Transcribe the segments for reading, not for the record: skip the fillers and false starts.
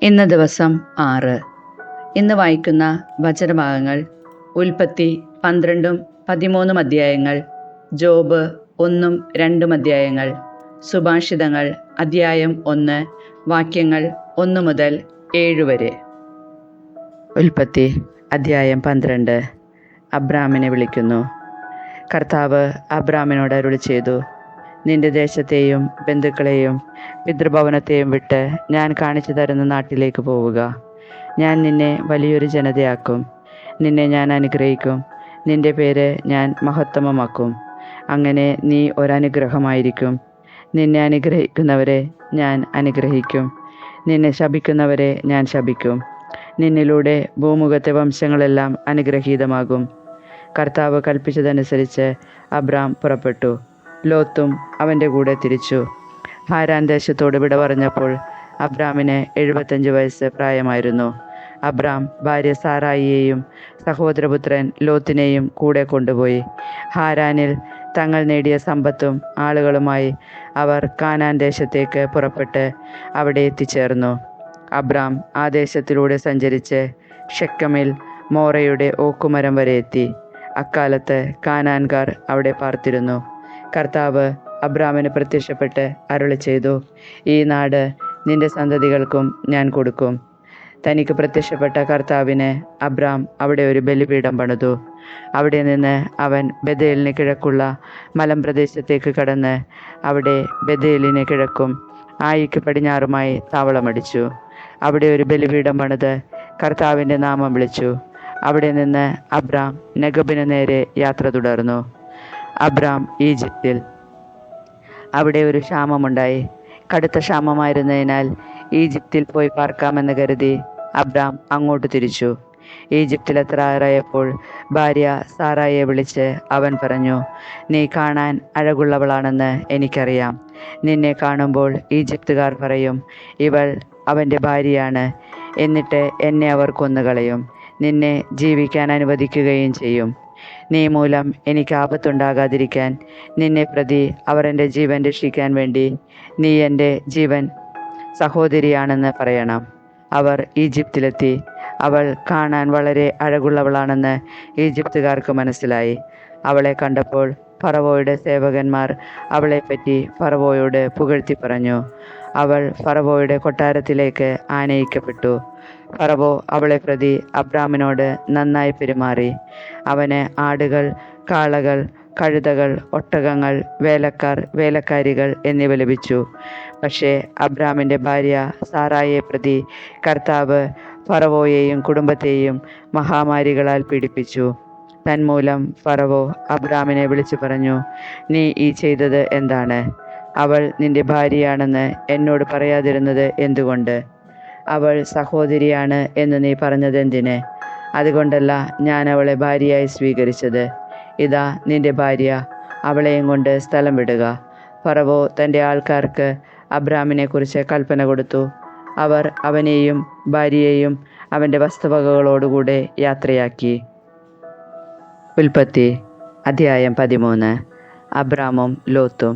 ഇന്ന് ദിവസം 6. ഇന്ന് വായിക്കുന്ന വചനഭാഗങ്ങൾ ഉൽപ്പത്തി 12-13 അധ്യായങ്ങൾ, ജോബ് 1-2 അധ്യായങ്ങൾ, സുഭാഷിതങ്ങൾ അധ്യായം 1 വാക്യങ്ങൾ 1 മുതൽ 7 വരെ. ഉൽപ്പത്തി അധ്യായം 12. അബ്രാമിനെ വിളിക്കുന്നു. കർത്താവ് അബ്രാമിനോട് അരുളി ചെയ്തു, നിന്റെ ദേശത്തെയും ബന്ധുക്കളെയും പിതൃഭവനത്തെയും വിട്ട് ഞാൻ കാണിച്ചു തരുന്ന നാട്ടിലേക്ക് പോവുക. ഞാൻ നിന്നെ വലിയൊരു ജനതയാക്കും. നിന്നെ ഞാൻ അനുഗ്രഹിക്കും. നിന്റെ പേര് ഞാൻ മഹത്തമമാക്കും. അങ്ങനെ നീ ഒരനുഗ്രഹമായിരിക്കും. നിന്നെ അനുഗ്രഹിക്കുന്നവരെ ഞാൻ അനുഗ്രഹിക്കും. നിന്നെ ശപിക്കുന്നവരെ ഞാൻ ശപിക്കും. നിന്നിലൂടെ ഭൂമുഖത്തെ വംശങ്ങളെല്ലാം അനുഗ്രഹീതമാകും. കർത്താവ് കൽപ്പിച്ചതനുസരിച്ച് അബ്രാം പുറപ്പെട്ടു. ലോത്തും അവൻ്റെ കൂടെ തിരിച്ചു. ഹാരാൻ ദേശത്തോട് വിട പറഞ്ഞപ്പോൾ അബ്രാമിന് 75 വയസ്സ് പ്രായമായിരുന്നു. അബ്രാം ഭാര്യ സാറായിയെയും സഹോദരപുത്രൻ ലോത്തിനെയും കൂടെ കൊണ്ടുപോയി. ഹാരാനിൽ തങ്ങൾ നേടിയ സമ്പത്തും ആളുകളുമായി അവർ കാനാൻ ദേശത്തേക്ക് പുറപ്പെട്ട് അവിടെ എത്തിച്ചേർന്നു. അബ്രാം ആ ദേശത്തിലൂടെ സഞ്ചരിച്ച് ഷെക്കമിൽ മോറയുടെ ഓക്കുമരം വരെ എത്തി. അക്കാലത്ത് കാനാൻകാർ അവിടെ പാർത്തിരുന്നു. കർത്താവ് അബ്രാമിന് പ്രത്യക്ഷപ്പെട്ട് അരുളി ചെയ്തു, ഈ നാട് നിന്റെ സന്തതികൾക്കും ഞാൻ കൊടുക്കും. തനിക്ക് പ്രത്യക്ഷപ്പെട്ട കർത്താവിന് അബ്രാം അവിടെ ഒരു ബലിപീഠം പണിതു. അവിടെ നിന്ന് അവൻ ബഥേലിന് കിഴക്കുള്ള മലമ്പ്രദേശത്തേക്ക് കടന്ന് അവിടെ ബഥേലിന് കിഴക്കും ആയിക്ക് പടിഞ്ഞാറുമായി താവളമടിച്ചു. അവിടെ ഒരു ബലിപീഠം പണിത് കർത്താവിൻ്റെ നാമം വിളിച്ചു. അവിടെ നിന്ന് അബ്രാം നെഗബിന് നേരെ യാത്ര തുടർന്നു. അബ്രാം ഈജിപ്തിൽ. അവിടെ ഒരു ക്ഷാമമുണ്ടായി. കടുത്ത ക്ഷാമമായിരുന്നതിനാൽ ഈജിപ്തിൽ പോയി പാർക്കാമെന്ന് കരുതി അബ്രാം അങ്ങോട്ട് തിരിച്ചു. ഈജിപ്തിലെത്താറായപ്പോൾ ഭാര്യ സാറായെ വിളിച്ച് അവൻ പറഞ്ഞു, നീ കാണാൻ അഴകുള്ളവളാണെന്ന് എനിക്കറിയാം. നിന്നെ കാണുമ്പോൾ ഈജിപ്തുകാർ പറയും, ഇവൾ അവൻ്റെ ഭാര്യയാണ്. എന്നിട്ട് എന്നെ അവർ കൊന്നുകളയും. നിന്നെ ജീവിക്കാൻ അനുവദിക്കുകയും ചെയ്യും. നീ മൂലം എനിക്ക് ആപത്തുണ്ടാകാതിരിക്കാൻ നിന്നെ പ്രതി അവർ എൻ്റെ ജീവൻ രക്ഷിക്കാൻ വേണ്ടി നീ എൻ്റെ ജീവൻ സഹോദരിയാണെന്ന് പറയണം. അവർ ഈജിപ്തിലെത്തി. അവൾ കാണാൻ വളരെ അഴകുള്ളവളാണെന്ന് ഈജിപ്തുകാർക്ക് മനസ്സിലായി. അവളെ കണ്ടപ്പോൾ ഫറവോയുടെ സേവകന്മാർ അവളെപ്പറ്റി ഫറവോയോട് പുകഴ്ത്തി പറഞ്ഞു. അവൾ ഫറവോയുടെ കൊട്ടാരത്തിലേക്ക് ആനയിക്കപ്പെട്ടു. ഫറവോ അവളെ പ്രതി അബ്രാമിനോട് നന്നായി പെരുമാറി. അവന് ആടുകൾ, കാളകൾ, കഴുതകൾ, ഒട്ടകങ്ങൾ, വേലക്കാർ, വേലക്കാരികൾ എന്നിവ ലഭിച്ചു. പക്ഷേ അബ്രാമിൻ്റെ ഭാര്യ സാറായെ പ്രതി കർത്താവ് ഫറവോയെയും കുടുംബത്തെയും മഹാമാരികളാൽ പീഡിപ്പിച്ചു. തന്മൂലം ഫറവോ അബ്രാമിനെ വിളിച്ചു പറഞ്ഞു, നീ ഈ ചെയ്തത് എന്താണ്? അവൾ നിന്റെ ഭാര്യയാണെന്ന് എന്നോട് പറയാതിരുന്നത് എന്തുകൊണ്ട്? അവൾ സഹോദരിയാണ് എന്ന് നീ പറഞ്ഞതെന്തിന്? അതുകൊണ്ടല്ല ഞാൻ അവളെ ഭാര്യയായി സ്വീകരിച്ചത്. ഇതാ നിന്റെ ഭാര്യ, അവളെയും കൊണ്ട് സ്ഥലം വിടുക. ഫറവോ തൻ്റെ ആൾക്കാർക്ക് അബ്രാമിനെക്കുറിച്ച് കൽപ്പന കൊടുത്തു. അവർ അവനെയും ഭാര്യയെയും അവൻ്റെ വസ്തുവകകളോടുകൂടെ യാത്രയാക്കി. ഉൽപ്പത്തി അധ്യായം 13. അബ്രാമും ലോത്തും.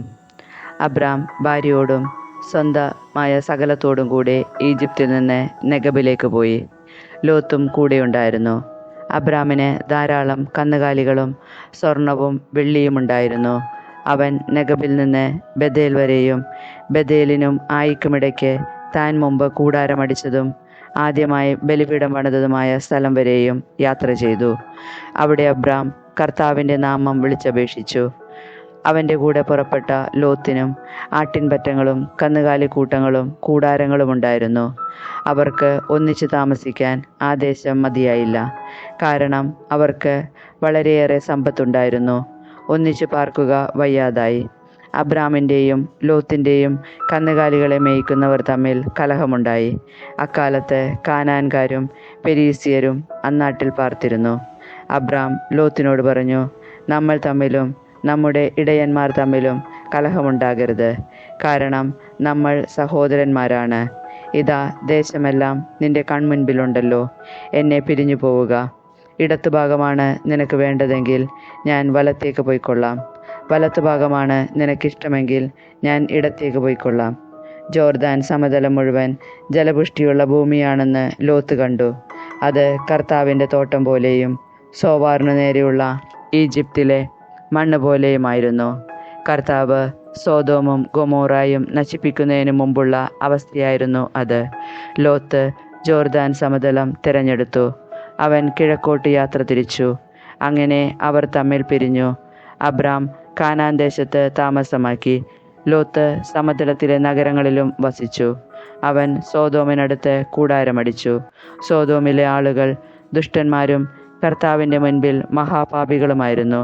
അബ്രാം ഭാര്യയോടും സ്വന്തമായ സകലത്തോടും കൂടെ ഈജിപ്തിൽ നിന്ന് നെഗബിലേക്ക് പോയി. ലോത്തും കൂടെയുണ്ടായിരുന്നു. അബ്രാമിന് ധാരാളം കന്നുകാലികളും സ്വർണവും വെള്ളിയും ഉണ്ടായിരുന്നു. അവൻ നെഗബിൽ നിന്ന് ബഥേൽ വരെയും ബഥേലിനും ആയിക്കുമിടയ്ക്ക് താൻ മുമ്പ് കൂടാരമടിച്ചതും ആദ്യമായി ബലിപീഠം പണിതതുമായ സ്ഥലം വരെയും യാത്ര ചെയ്തു. അവിടെ അബ്രാം കർത്താവിൻ്റെ നാമം വിളിച്ചപേക്ഷിച്ചു. അവൻ്റെ കൂടെ പുറപ്പെട്ട ലോത്തിനും ആട്ടിൻപറ്റങ്ങളും കന്നുകാലിക്കൂട്ടങ്ങളും കൂടാരങ്ങളും ഉണ്ടായിരുന്നു. അവർക്ക് ഒന്നിച്ചു താമസിക്കാൻ ആ ദേശം മതിയായില്ല. കാരണം അവർക്ക് വളരെയേറെ സമ്പത്തുണ്ടായിരുന്നു. ഒന്നിച്ചു പാർക്കുക വയ്യാതായി. അബ്രാമിൻ്റെയും ലോത്തിൻ്റെയും കന്നുകാലികളെ മേയ്ക്കുന്നവർ തമ്മിൽ കലഹമുണ്ടായി. അക്കാലത്ത് കാനാൻകാരും പെരീസ്യരും അന്നാട്ടിൽ പാർത്തിരുന്നു. അബ്രാം ലോത്തിനോട് പറഞ്ഞു, നമ്മൾ തമ്മിലും നമ്മുടെ ഇടയന്മാർ തമ്മിലും കലഹമുണ്ടാകരുത്. കാരണം നമ്മൾ സഹോദരന്മാരാണ്. ഇതാ ദേശമെല്ലാം നിന്റെ കൺമുൻപിലുണ്ടല്ലോ. എന്നെ പിരിഞ്ഞു പോവുക. ഇടത്തുഭാഗമാണ് നിനക്ക് വേണ്ടതെങ്കിൽ ഞാൻ വലത്തേക്ക് പോയിക്കൊള്ളാം. വലത്തുഭാഗമാണ് നിനക്കിഷ്ടമെങ്കിൽ ഞാൻ ഇടത്തേക്ക് പോയിക്കൊള്ളാം. ജോർദാൻ സമതലം മുഴുവൻ ജലപുഷ്ടിയുള്ള ഭൂമിയാണെന്ന് ലോത്ത് കണ്ടു. അത് കർത്താവിൻ്റെ തോട്ടം പോലെയും സോവാറിനു നേരെയുള്ള ഈജിപ്തിലെ മണ്ണ് പോലെയുമായിരുന്നു. കർത്താവ് സോദോമും ഗൊമോറായും നശിപ്പിക്കുന്നതിന് മുമ്പുള്ള അവസ്ഥയായിരുന്നു അത്. ലോത്ത് ജോർദാൻ സമതലം തിരഞ്ഞെടുത്തു. അവൻ കിഴക്കോട്ട് യാത്ര തിരിച്ചു. അങ്ങനെ അവർ തമ്മിൽ പിരിഞ്ഞു. അബ്രാം കാനാൻ ദേശത്ത് താമസമാക്കി. ലോത്ത് സമതലത്തിലെ നഗരങ്ങളിലും വസിച്ചു. അവൻ സോദോമിനടുത്ത് കൂടാരമടിച്ചു. സോദോമിലെ ആളുകൾ ദുഷ്ടന്മാരും കർത്താവിൻ്റെ മുൻപിൽ മഹാപാപികളുമായിരുന്നു.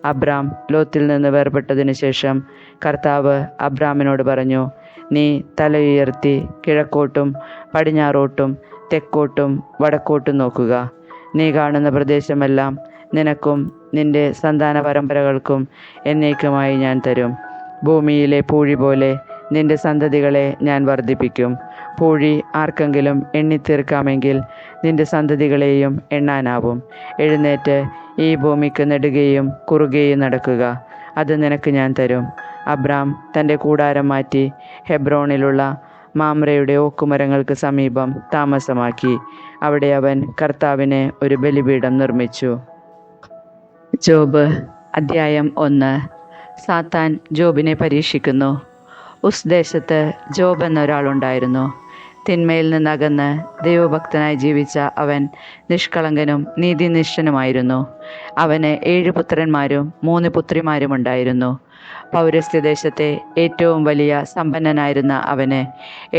അബ്രാം ലോത്തിൽ നിന്ന് വേർപെട്ടതിനു ശേഷം കർത്താവ് അബ്രാമിനോട് പറഞ്ഞു, നീ തലയുയർത്തി കിഴക്കോട്ടും പടിഞ്ഞാറോട്ടും തെക്കോട്ടും വടക്കോട്ടും നോക്കുക. നീ കാണുന്ന പ്രദേശമെല്ലാം നിനക്കും നിന്റെ സന്താന പരമ്പരകൾക്കും എന്നേക്കുമായി ഞാൻ തരും. ഭൂമിയിലെ പൂഴി പോലെ നിന്റെ സന്തതികളെ ഞാൻ വർദ്ധിപ്പിക്കും. പൂഴി ആർക്കെങ്കിലും എണ്ണിത്തീർക്കാമെങ്കിൽ നിന്റെ സന്തതികളെയും എണ്ണാനാവും. എഴുന്നേറ്റ് ഈ ഭൂമിക്ക് നെടുകയും കുറുകയും നടക്കുക, അത് നിനക്ക് ഞാൻ തരും. അബ്രാം തൻ്റെ കൂടാരം മാറ്റി ഹെബ്രോണിലുള്ള മാമ്രയുടെ ഓക്കുമരങ്ങൾക്ക് സമീപം താമസമാക്കി. അവിടെ അവൻ കർത്താവിന് ഒരു ബലിപീഠം നിർമ്മിച്ചു. ജോബ് അധ്യായം 1. സാത്താൻ ജോബിനെ പരീക്ഷിക്കുന്നു. ഉസ് ദേശത്ത് ജോബ് എന്നൊരാളുണ്ടായിരുന്നു. തിന്മയിൽ നിന്നകന്ന് ദൈവഭക്തനായി ജീവിച്ച അവൻ നിഷ്കളങ്കനും നീതിനിഷ്ഠനുമായിരുന്നു. അവന് 7 പുത്രന്മാരും 3 പുത്രിമാരുമുണ്ടായിരുന്നു. പൗരസ്ത്യദേശത്തെ ഏറ്റവും വലിയ സമ്പന്നനായിരുന്ന അവന്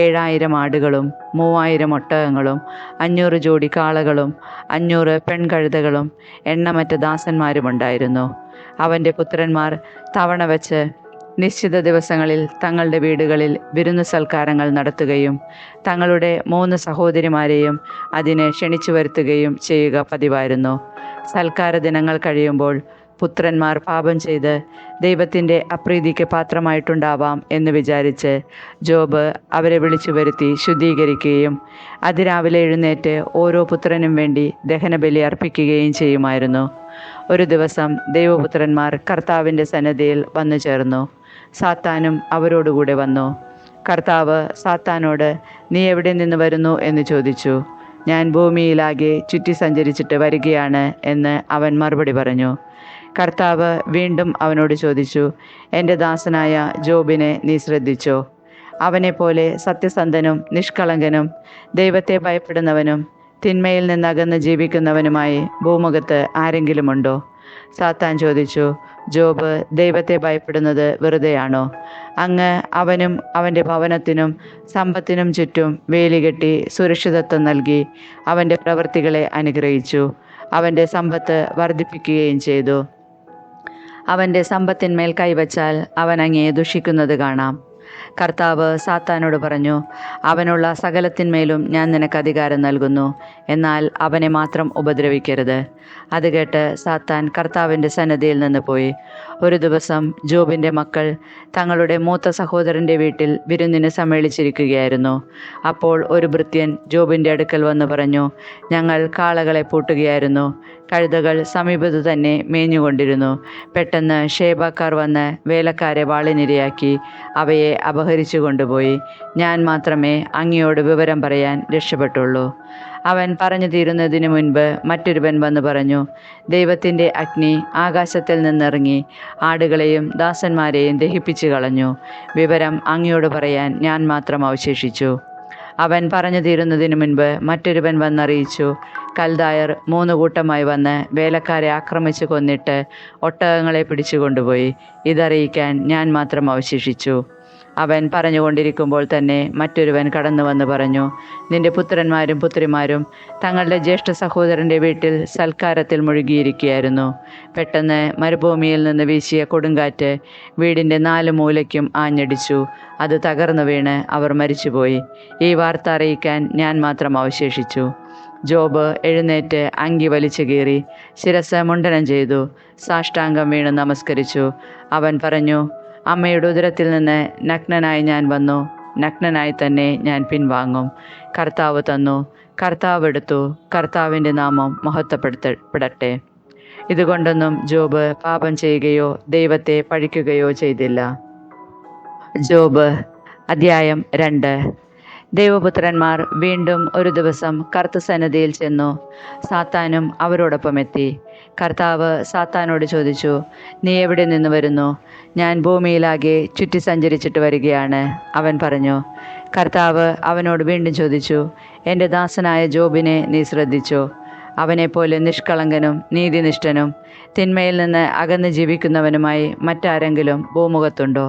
7000 ആടുകളും 3000 ഒട്ടകങ്ങളും 500 ജോഡി കാളകളും 500 പെൺകഴുതകളും എണ്ണമറ്റ ദാസന്മാരുമുണ്ടായിരുന്നു. അവൻ്റെ പുത്രന്മാർ തവണ വെച്ച് നിശ്ചിത ദിവസങ്ങളിൽ തങ്ങളുടെ വീടുകളിൽ വിരുന്നു സൽക്കാരങ്ങൾ നടത്തുകയും തങ്ങളുടെ 3 സഹോദരിമാരെയും അതിനെ ക്ഷണിച്ചു വരുത്തുകയും ചെയ്യുക പതിവായിരുന്നു. സൽക്കാര ദിനങ്ങൾ കഴിയുമ്പോൾ പുത്രന്മാർ പാപം ചെയ്ത് ദൈവത്തിൻ്റെ അപ്രീതിക്ക് പാത്രമായിട്ടുണ്ടാവാം എന്ന് വിചാരിച്ച് ജോബ് അവരെ വിളിച്ചു വരുത്തി ശുദ്ധീകരിക്കുകയും അതിരാവിലെ എഴുന്നേറ്റ് ഓരോ പുത്രനും വേണ്ടി ദഹനബലി അർപ്പിക്കുകയും ചെയ്യുമായിരുന്നു. ഒരു ദിവസം ദൈവപുത്രന്മാർ കർത്താവിൻ്റെ സന്നിധിയിൽ വന്നു ചേർന്നു. സാത്താനും അവരോടുകൂടെ വന്നു. കർത്താവ് സാത്താനോട്, നീ എവിടെ നിന്ന് വരുന്നു എന്ന് ചോദിച്ചു. ഞാൻ ഭൂമിയിലാകെ ചുറ്റി സഞ്ചരിച്ചിട്ട് വരികയാണ് എന്ന് അവൻ മറുപടി പറഞ്ഞു. കർത്താവ് വീണ്ടും അവനോട് ചോദിച്ചു, എൻ്റെ ദാസനായ ജോബിനെ നീ ശ്രദ്ധിച്ചോ? അവനെപ്പോലെ സത്യസന്ധനും നിഷ്കളങ്കനും ദൈവത്തെ ഭയപ്പെടുന്നവനും തിന്മയിൽ നിന്നകന്ന് ജീവിക്കുന്നവനുമായി ഭൂമുഖത്ത് ആരെങ്കിലുമുണ്ടോ? സാത്താൻ ചോദിച്ചു, ജോബ് ദൈവത്തെ ഭയപ്പെടുന്നത് വെറുതെയാണോ? അങ്ങ് അവനും അവൻ്റെ ഭവനത്തിനും സമ്പത്തിനും ചുറ്റും വേലികെട്ടി സുരക്ഷിതത്വം നൽകി അവൻ്റെ പ്രവൃത്തികളെ അനുഗ്രഹിച്ചു. അവൻ്റെ സമ്പത്ത് വർദ്ധിപ്പിക്കുകയും ചെയ്തു. അവൻ്റെ സമ്പത്തിന്മേൽ കൈവച്ചാൽ അവൻ അങ്ങയെ ദുഷിക്കുന്നത് കാണാം. കർത്താവ് സാത്താനോട് പറഞ്ഞു, അവനുള്ള സകലത്തിന്മേലും ഞാൻ നിനക്ക് അധികാരം നൽകുന്നു, എന്നാൽ അവനെ മാത്രം ഉപദ്രവിക്കരുത്. അത് കേട്ട് സാത്താൻ കർത്താവിൻ്റെ സന്നിധിയിൽ നിന്ന് പോയി. ഒരു ദിവസം ജോബിൻ്റെ മക്കൾ തങ്ങളുടെ മൂത്ത സഹോദരൻ്റെ വീട്ടിൽ വിരുന്നിന് സമ്മേളിച്ചിരിക്കുകയായിരുന്നു. അപ്പോൾ ഒരു ഭൃത്യൻ ജോബിൻ്റെ അടുക്കൽ വന്ന് പറഞ്ഞു, ഞങ്ങൾ കാളകളെ പൂട്ടുകയായിരുന്നു. കഴുതകൾ സമീപത്തു തന്നെ മേഞ്ഞുകൊണ്ടിരുന്നു. പെട്ടെന്ന് ഷേബക്കാർ വന്ന് വേലക്കാരെ വാളിനിരയാക്കി അവയെ അപഹരിച്ചു കൊണ്ടുപോയി. ഞാൻ മാത്രമേ അങ്ങയോട് വിവരം പറയാൻ രക്ഷപ്പെട്ടുള്ളൂ. അവൻ പറഞ്ഞു തീരുന്നതിനു മുൻപ് മറ്റൊരുവൻ വന്ന് പറഞ്ഞു, ദൈവത്തിൻ്റെ അഗ്നി ആകാശത്തിൽ നിന്നിറങ്ങി ആടുകളെയും ദാസന്മാരെയും ദഹിപ്പിച്ചു കളഞ്ഞു. വിവരം അങ്ങയോട് പറയാൻ ഞാൻ മാത്രം അവശേഷിച്ചു. അവൻ പറഞ്ഞു തീരുന്നതിനു മുൻപ് മറ്റൊരുവൻ വന്നറിയിച്ചു, കൽദായർ 3 കൂട്ടമായി വന്ന് വേലക്കാരെ ആക്രമിച്ചു കൊന്നിട്ട് ഒട്ടകങ്ങളെ പിടിച്ചു കൊണ്ടുപോയി. ഇതറിയിക്കാൻ ഞാൻ മാത്രം അവശേഷിച്ചു. അവൻ പറഞ്ഞുകൊണ്ടിരിക്കുമ്പോൾ തന്നെ മറ്റൊരുവൻ കടന്നു വന്ന് പറഞ്ഞു, നിന്റെ പുത്രന്മാരും പുത്രിമാരും തങ്ങളുടെ ജ്യേഷ്ഠ സഹോദരൻ്റെ വീട്ടിൽ സൽക്കാരത്തിൽ മുഴുകിയിരിക്കുകയായിരുന്നു. പെട്ടെന്ന് മരുഭൂമിയിൽ നിന്ന് വീശിയ കൊടുങ്കാറ്റ് വീടിൻ്റെ 4 മൂലയ്ക്കും ആഞ്ഞടിച്ചു. അത് തകർന്നു വീണ് അവർ മരിച്ചുപോയി. ഈ വാർത്ത അറിയിക്കാൻ ഞാൻ മാത്രം അവശേഷിച്ചു. ജോബ് എഴുന്നേറ്റ് അങ്കി വലിച്ചു കീറി ശിരസ്സ് മുണ്ഡനം ചെയ്തു. സാഷ്ടാംഗം വീണ് നമസ്കരിച്ചു. അവൻ പറഞ്ഞു, അമ്മയുടെ ഉദരത്തിൽ നിന്ന് നഗ്നനായി ഞാൻ വന്നു, നഗ്നനായി തന്നെ ഞാൻ പിൻവാങ്ങും. കർത്താവ് തന്നു, കർത്താവ് എടുത്തു, കർത്താവിൻ്റെ നാമം മഹത്വപ്പെടട്ടെ. ഇതുകൊണ്ടൊന്നും ജോബ് പാപം ചെയ്യുകയോ ദൈവത്തെ പഴിക്കുകയോ ചെയ്തില്ല. ജോബ് അധ്യായം 2. ദൈവപുത്രന്മാർ വീണ്ടും ഒരു ദിവസം കർത്തൃസന്നിധിയിൽ ചെന്നു. സാത്താനും അവരോടൊപ്പം എത്തി. കർത്താവ് സാത്താനോട് ചോദിച്ചു, നീ എവിടെ നിന്ന് വരുന്നു? ഞാൻ ഭൂമിയിലാകെ ചുറ്റി സഞ്ചരിച്ചിട്ട് വരികയാണ്, അവൻ പറഞ്ഞു. കർത്താവ് അവനോട് വീണ്ടും ചോദിച്ചു, എൻ്റെ ദാസനായ ജോബിനെ നീ ശ്രദ്ധിച്ചോ? അവനെപ്പോലെ നിഷ്കളങ്കനും നീതിനിഷ്ഠനും തിന്മയിൽ നിന്ന് അകന്ന് ജീവിക്കുന്നവനുമായി മറ്റാരെങ്കിലും ഭൂമുഖത്തുണ്ടോ?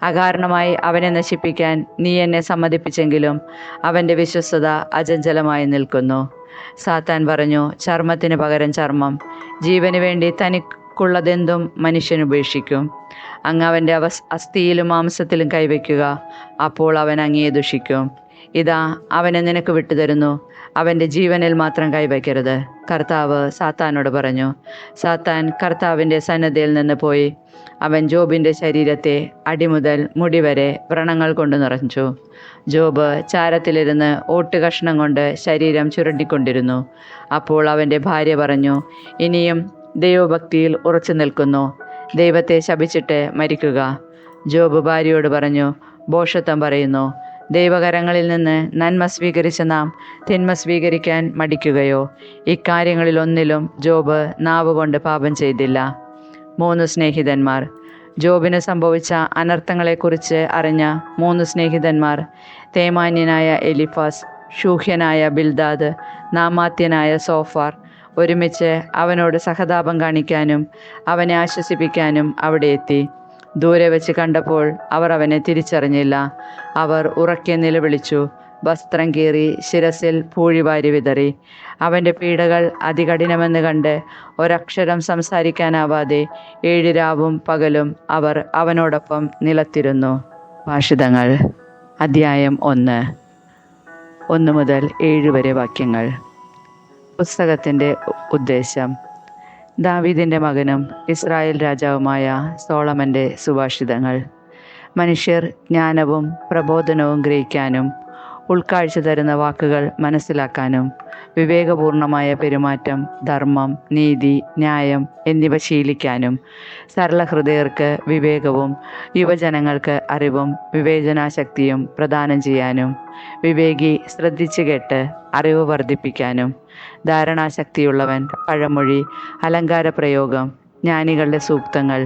അകാരണമായി അവനെ നശിപ്പിക്കാൻ നീ എന്നെ സമ്മതിപ്പിച്ചെങ്കിലും അവൻ്റെ വിശ്വസ്തത അചഞ്ചലമായി നിൽക്കുന്നു. സാത്താൻ പറഞ്ഞു, ചർമ്മത്തിന് പകരം ചർമ്മം, ജീവന് വേണ്ടി തനിക്കുള്ളതെന്തും മനുഷ്യൻ ഉപേക്ഷിക്കും. അങ്ങ് അവൻ്റെ അസ്ഥിയിലും മാംസത്തിലും കൈവയ്ക്കുക, അപ്പോൾ അവൻ അങ്ങയെ ദുഷിക്കും. ഇതാ, അവനെ നിനക്ക് വിട്ടുതരുന്നു, അവൻ്റെ ജീവനിൽ മാത്രം കൈവയ്ക്കരുത്. കർത്താവ് സാത്താനോട് പറഞ്ഞു. സാത്താൻ കർത്താവിൻ്റെ സന്നദ്ധയിൽ നിന്ന് പോയി. അവൻ ജോബിൻ്റെ ശരീരത്തെ അടിമുതൽ മുടി വരെ വ്രണങ്ങൾ കൊണ്ട് നിറച്ചു. ജോബ് ചാരത്തിലിരുന്ന് ഓട്ടുകഷ്ണം കൊണ്ട് ശരീരം ചുരണ്ടിക്കൊണ്ടിരുന്നു. അപ്പോൾ അവൻ്റെ ഭാര്യ പറഞ്ഞു, ഇനിയും ദൈവഭക്തിയിൽ ഉറച്ചു നിൽക്കുന്നു, ദൈവത്തെ ശപിച്ചിട്ട് മരിക്കുക. ജോബ് ഭാര്യയോട് പറഞ്ഞു, ഭോഷത്വം പറയുന്നു. ദൈവകരങ്ങളിൽ നിന്ന് നന്മ സ്വീകരിച്ച നാം തിന്മ സ്വീകരിക്കാൻ മടിക്കുകയോ? ഇക്കാര്യങ്ങളിലൊന്നിലും ജോബ് നാവുകൊണ്ട് പാപം ചെയ്തില്ല. 3 സ്നേഹിതന്മാർ. ജോബിന് സംഭവിച്ച അനർത്ഥങ്ങളെക്കുറിച്ച് അറിഞ്ഞ 3 സ്നേഹിതന്മാർ, തേമാന്യനായ എലിഫാസ്, ഷൂഹ്യനായ ബിൽദാദ്, നാമാത്യനായ സോഫാർ, ഒരുമിച്ച് അവനോട് സഹതാപം കാണിക്കാനും അവനെ ആശ്വസിപ്പിക്കാനും അവിടെ എത്തി. ദൂരെ വെച്ച് കണ്ടപ്പോൾ അവർ അവനെ തിരിച്ചറിഞ്ഞില്ല. അവർ ഉറക്കെ നിലവിളിച്ചു, വസ്ത്രം കീറി ശിരസിൽ പൂഴിവാരി വിതറി. അവൻ്റെ പീഡകൾ അതികഠിനമെന്ന് കണ്ട് ഒരക്ഷരം സംസാരിക്കാനാവാതെ 7 രാവും പകലും അവർ അവനോടൊപ്പം നിലത്തിരുന്നു. ഭാഷിതങ്ങൾ. അധ്യായം 1. 1 മുതൽ 7 വരെ വാക്യങ്ങൾ. പുസ്തകത്തിൻ്റെ ഉദ്ദേശം. ദാവീദിൻ്റെ മകനും ഇസ്രായേൽ രാജാവുമായ സോളമൻ്റെ സുഭാഷിതങ്ങൾ. മനുഷ്യർ ജ്ഞാനവും പ്രബോധനവും ഗ്രഹിക്കാനും ഉൾക്കാഴ്ച തരുന്ന വാക്കുകൾ മനസ്സിലാക്കാനും വിവേകപൂർണമായ പെരുമാറ്റം, ധർമ്മം, നീതി, ന്യായം എന്നിവ ശീലിക്കാനും സരളഹൃദയർക്ക് വിവേകവും യുവജനങ്ങൾക്ക് അറിവും വിവേചനാശക്തിയും പ്രദാനം ചെയ്യാനും വിവേകി ശ്രദ്ധിച്ചു കേട്ട് അറിവ് വർദ്ധിപ്പിക്കാനും ധാരണാശക്തിയുള്ളവൻ പഴമൊഴി, അലങ്കാരപ്രയോഗം, ജ്ഞാനികളുടെ സൂക്തങ്ങൾ,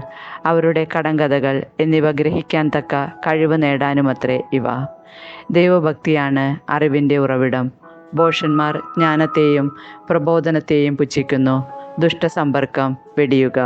അവരുടെ കടങ്കഥകൾ എന്നിവ ഗ്രഹിക്കാൻ തക്ക കഴിവ് നേടാനുമത്രേ ഇവ. ദൈവഭക്തിയാണ് അറിവിൻ്റെ ഉറവിടം. ഭോഷന്മാർ ജ്ഞാനത്തെയും പ്രബോധനത്തെയും പുച്ഛിക്കുന്നു. ദുഷ്ടസമ്പർക്കം വെടിയുക.